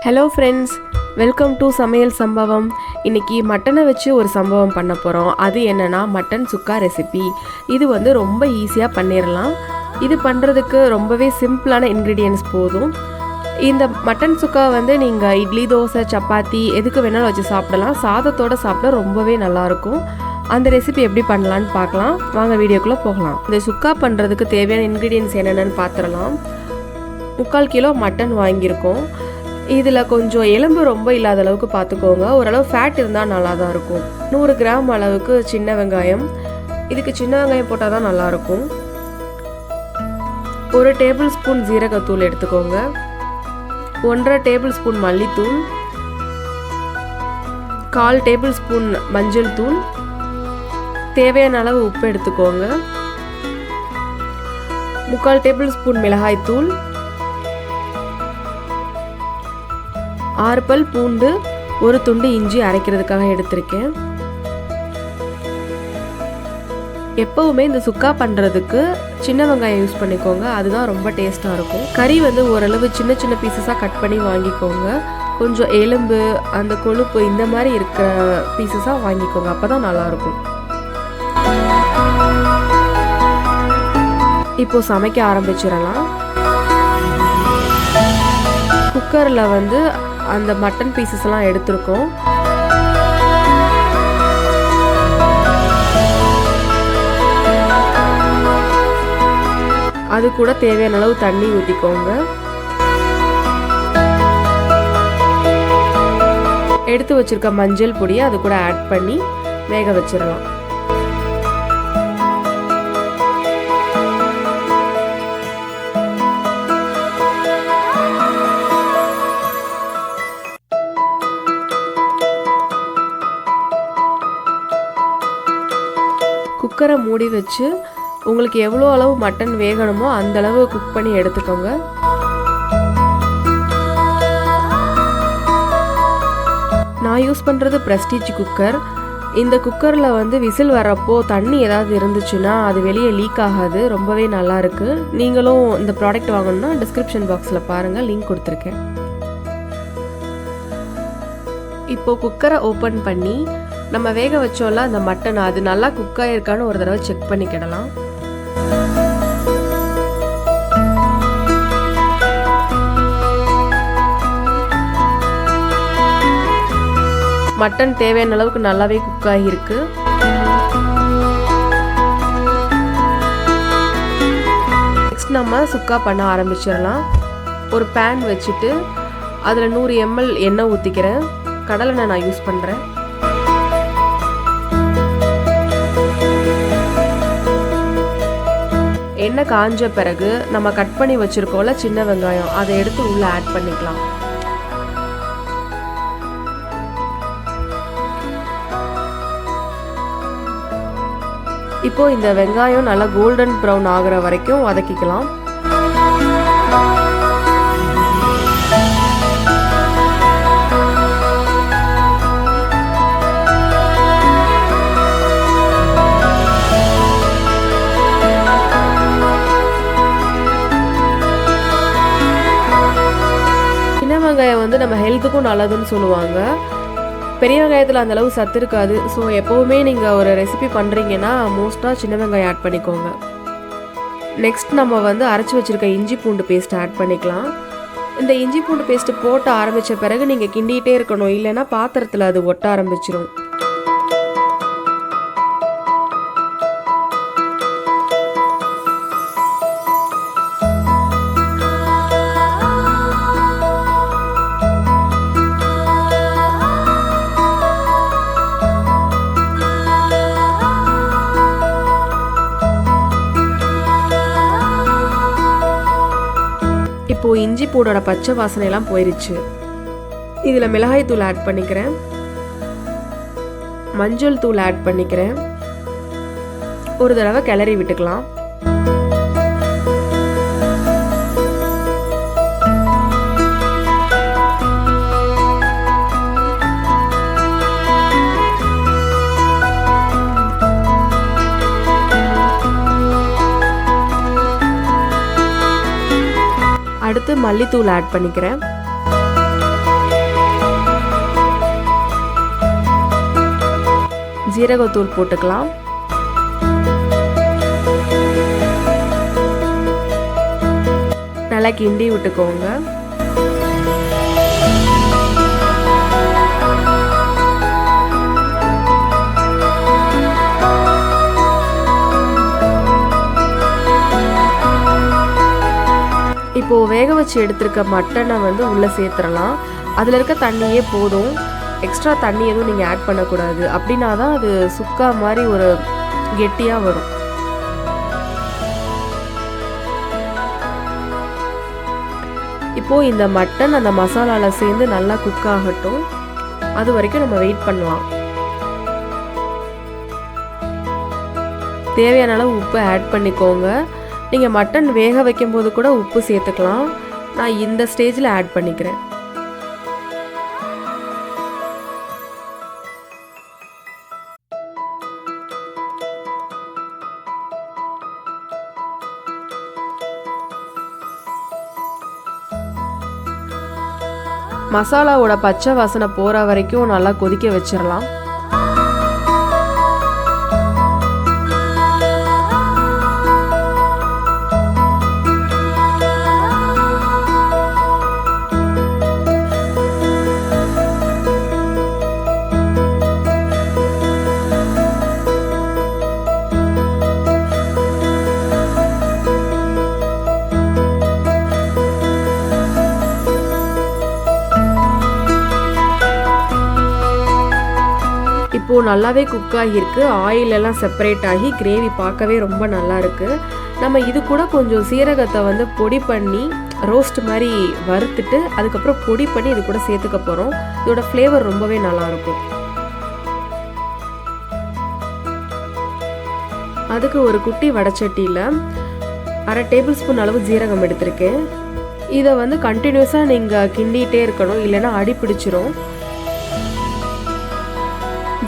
Hello friends, welcome to சமையல் சம்பவம். இன்றைக்கி மட்டனை வச்சு ஒரு சம்பவம் பண்ண போகிறோம். அது என்னென்னா மட்டன் சுக்கா ரெசிபி. இது ரொம்ப ஈஸியாக பண்ணிடலாம். இது பண்ணுறதுக்கு ரொம்பவே சிம்பிளான இன்க்ரீடியன்ட்ஸ் போதும். இந்த மட்டன் சுக்கா நீங்கள் இட்லி, தோசை, சப்பாத்தி எதுக்கு வேணாலும் வச்சு சாப்பிடலாம். சாதத்தோடு சாப்பிட ரொம்பவே நல்லாயிருக்கும். அந்த ரெசிபி எப்படி பண்ணலான்னு பார்க்கலாம். வாங்க வீடியோக்குள்ளே போகலாம். இந்த சுக்கா பண்ணுறதுக்கு தேவையான இன்க்ரீடியன்ட்ஸ் என்னென்னு பார்த்துடலாம். 3/4 கிலோ மட்டன் வாங்கியிருக்கோம். இதில் கொஞ்சம் எலும்பு ரொம்ப இல்லாத அளவுக்கு பார்த்துக்கோங்க. ஓரளவு ஃபேட் இருந்தால் நல்லா தான் இருக்கும். 100 கிராம் அளவுக்கு சின்ன வெங்காயம். இதுக்கு சின்ன வெங்காயம் போட்டால் தான் நல்லாயிருக்கும். 1 டேபிள் ஸ்பூன் ஜீரகத்தூள் எடுத்துக்கோங்க. 1.5 டேபிள் ஸ்பூன் மல்லித்தூள், 1/4 டேபிள் ஸ்பூன் மஞ்சள் தூள், தேவையான அளவு உப்பு எடுத்துக்கோங்க. 3/4 டேபிள் ஸ்பூன் மிளகாய் தூள், 6 பல் பூண்டு, 1 துண்டு இஞ்சி அரைக்கிறதுக்காக எடுத்திருக்கேன். எப்பவுமே இந்த சுக்கா பண்ணுறதுக்கு சின்ன வெங்காயம் யூஸ் பண்ணிக்கோங்க. அதுதான் ரொம்ப டேஸ்ட்டாக இருக்கும். கறி ஓரளவு சின்ன சின்ன பீசஸாக கட் பண்ணி வாங்கிக்கோங்க. கொஞ்சம் எலும்பு, அந்த கொழுப்பு இந்த மாதிரி இருக்கிற பீசஸாக வாங்கிக்கோங்க. அப்போ தான் நல்லாயிருக்கும். இப்போது சமைக்க ஆரம்பிச்சிடலாம். குக்கரில் அந்த மட்டன் பீசஸ் எல்லாம் எடுத்திருக்கோம். அது கூட தேவையான அளவு தண்ணி ஊற்றிக்கோங்க. எடுத்து வச்சிருக்க மஞ்சள் பொடியை அது கூட ஆட் பண்ணி வேக வச்சிடலாம். குக்கரை மூடி வச்சு உங்களுக்கு எவ்வளோ அளவு மட்டன் வேகணுமோ அந்த அளவு குக் பண்ணி எடுத்துக்கோங்க. நான் யூஸ் பண்ணுறது ப்ரெஸ்டீஜ் குக்கர். இந்த குக்கரில் விசில் வர்றப்போ தண்ணி ஏதாவது இருந்துச்சுன்னா அது வெளியே லீக் ஆகாது. ரொம்பவே நல்லா இருக்கு. நீங்களும் இந்த ப்ராடக்ட் வாங்கணும்னா டிஸ்கிரிப்ஷன் பாக்ஸில் பாருங்கள், லிங்க் கொடுத்துருக்கேன். இப்போது குக்கரை ஓப்பன் பண்ணி நம்ம வேக வச்சோம்ல அந்த மட்டன், அது நல்லா குக் ஆகிருக்கான்னு ஒரு தடவை செக் பண்ணிக்கிடலாம். மட்டன் தேவையான அளவுக்கு நல்லாவே குக் ஆகியிருக்கு. நெக்ஸ்ட் நம்ம சுக்கா பண்ண ஆரம்பிச்சிடலாம். ஒரு பேன் வச்சுட்டு அதில் 100 ml எண்ணெய் ஊற்றிக்கிறேன். கடலெண்ணெய் நான் யூஸ் பண்ணுறேன். எண்ணெய் காஞ்ச பிறகு நம்ம கட் பண்ணி வச்சிருக்கோம்ல சின்ன வெங்காயம், அதை எடுத்து உள்ள ஆட் பண்ணிக்கலாம். இப்போ இந்த வெங்காயம் நல்லா கோல்டன் ப்ரௌன் ஆகுற வரைக்கும் வதக்கிக்கலாம். வெங்காயம் நம்ம ஹெல்த்துக்கும் நல்லதுன்னு சொல்லுவாங்க. பெரிய வெங்காயத்தில் அந்த அளவு சத்து இருக்காது. ஸோ எப்போவுமே நீங்கள் ஒரு ரெசிபி பண்ணுறீங்கன்னா மோஸ்ட்டாக சின்ன வெங்காயம் ஆட் பண்ணிக்கோங்க. நெக்ஸ்ட் நம்ம அரைச்சி வச்சுருக்க இஞ்சி பூண்டு பேஸ்ட் ஆட் பண்ணிக்கலாம். இந்த இஞ்சி பூண்டு பேஸ்ட்டு போட்டு ஆரம்பித்த பிறகு நீங்கள் கிண்டிகிட்டே இருக்கணும், இல்லைன்னா பாத்திரத்தில் அது ஒட்ட ஆரம்பிச்சிடும். இப்போது இஞ்சி பூடோட பச்சை வாசனையெல்லாம் போயிடுச்சு. இதில் மிளகாய் தூள் ஆட் பண்ணிக்கிறேன், மஞ்சள் தூள் ஆட் பண்ணிக்கிறேன். ஒரு தடவை கிளறி விட்டுக்கலாம். அடுத்து மல்லித்தூள் ஆட் பண்ணிக்கிறேன். ஜீரகத்தூள் போட்டுக்கலாம். நல்லா கிண்டி விட்டுக்கோங்க. இப்போ வேக வச்சு எடுத்துருக்க மட்டனை வந்து உள்ளே சேர்த்துடலாம். அதில் இருக்க தண்ணியே போதும், எக்ஸ்ட்ரா தண்ணி எதுவும் நீங்கள் ஆட் பண்ணக்கூடாது. அப்படின்னா தான் அது சுக்கா மாதிரி ஒரு கெட்டியாக வரும். இப்போது இந்த மட்டன் அந்த மசாலாவில் சேர்ந்து நல்லா குக் ஆகட்டும், அது வரைக்கும் நம்ம வெயிட் பண்ணலாம். தேவையான அளவு உப்பு ஆட் பண்ணிக்கோங்க. நீங்கள் மட்டன் வேக வைக்கும்போது கூட உப்பு சேர்த்துக்கலாம். நான் இந்த ஸ்டேஜில் ஆட் பண்ணிக்கிறேன். மசாலாவோட பச்சை வாசனை போகிற வரைக்கும் நல்லா கொதிக்க வச்சிடலாம். இப்போது நல்லாவே குக் ஆகியிருக்கு. ஆயில் எல்லாம் செப்பரேட் ஆகி கிரேவி பார்க்கவே ரொம்ப நல்லா இருக்குது. நம்ம இது கூட கொஞ்சம் சீரகத்தை வந்து பொடி பண்ணி ரோஸ்ட் மாதிரி வறுத்துட்டு அதுக்கப்புறம் பொடி பண்ணி இது கூட சேர்த்துக்க போகிறோம். இதோட ஃப்ளேவர் ரொம்பவே நல்லாயிருக்கும். அதுக்கு ஒரு குட்டி வடைச்சட்டியில் 1/2 டேபிள் ஸ்பூன் அளவு ஜீரகம் எடுத்திருக்கேன். இதை வந்து கண்டினியூஸாக நீங்கள் கிண்டிகிட்டே இருக்கணும், இல்லைன்னா அடி பிடிச்சிரும்.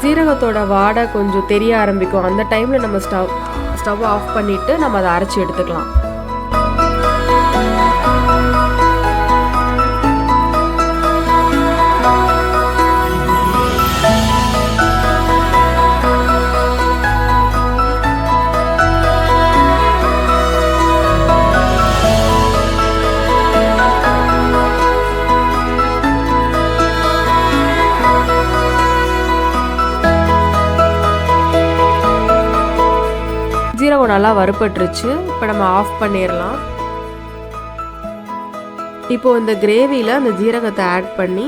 ஜீரகத்தோட வாடை கொஞ்சம் தெரிய ஆரம்பிக்கும். அந்த டைமில் நம்ம ஸ்டவ் ஆஃப் பண்ணிவிட்டு நம்ம அதை அரைச்சி எடுத்துக்கலாம். ஜீரகம் நல்லா வறுபட்டுருச்சு. இப்போ நம்ம ஆஃப் பண்ணிடலாம். இப்போ இந்த கிரேவியில் அந்த ஜீரகத்தை ஆட் பண்ணி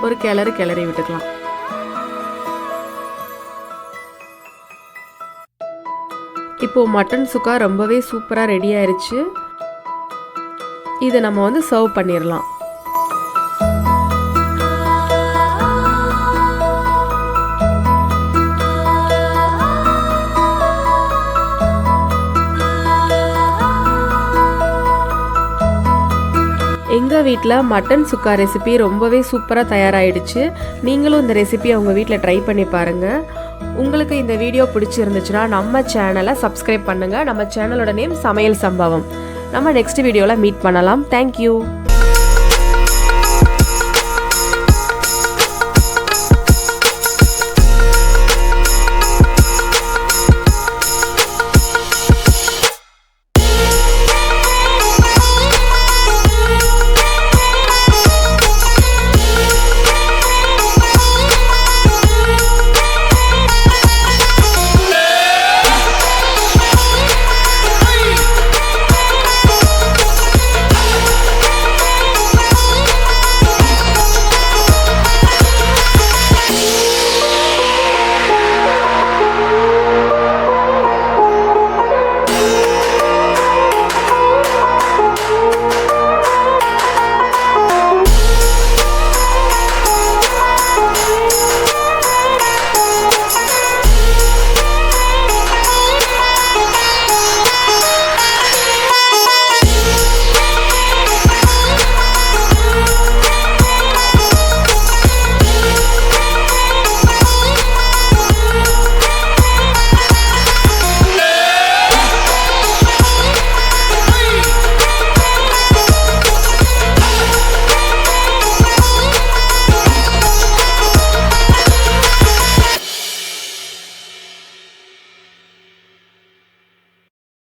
ஒரு கிளறி விட்டுக்கலாம். இப்போ மட்டன் சுக்கா ரொம்பவே சூப்பராக ரெடி ஆயிடுச்சு. இதை நம்ம வந்து சர்வ் பண்ணிடலாம். எங்கள் வீட்டில் மட்டன் சுக்கா ரெசிபி ரொம்பவே சூப்பராக தயாராகிடுச்சு. நீங்களும் இந்த ரெசிபியை உங்கள் வீட்டில் ட்ரை பண்ணி பாருங்கள். உங்களுக்கு இந்த வீடியோ பிடிச்சிருந்துச்சுன்னா நம்ம சேனலை சப்ஸ்கிரைப் பண்ணுங்கள். நம்ம சேனலோட நேம் சமையல் சம்பவம். நம்ம நெக்ஸ்ட் வீடியோவில் மீட் பண்ணலாம். தேங்க்யூ.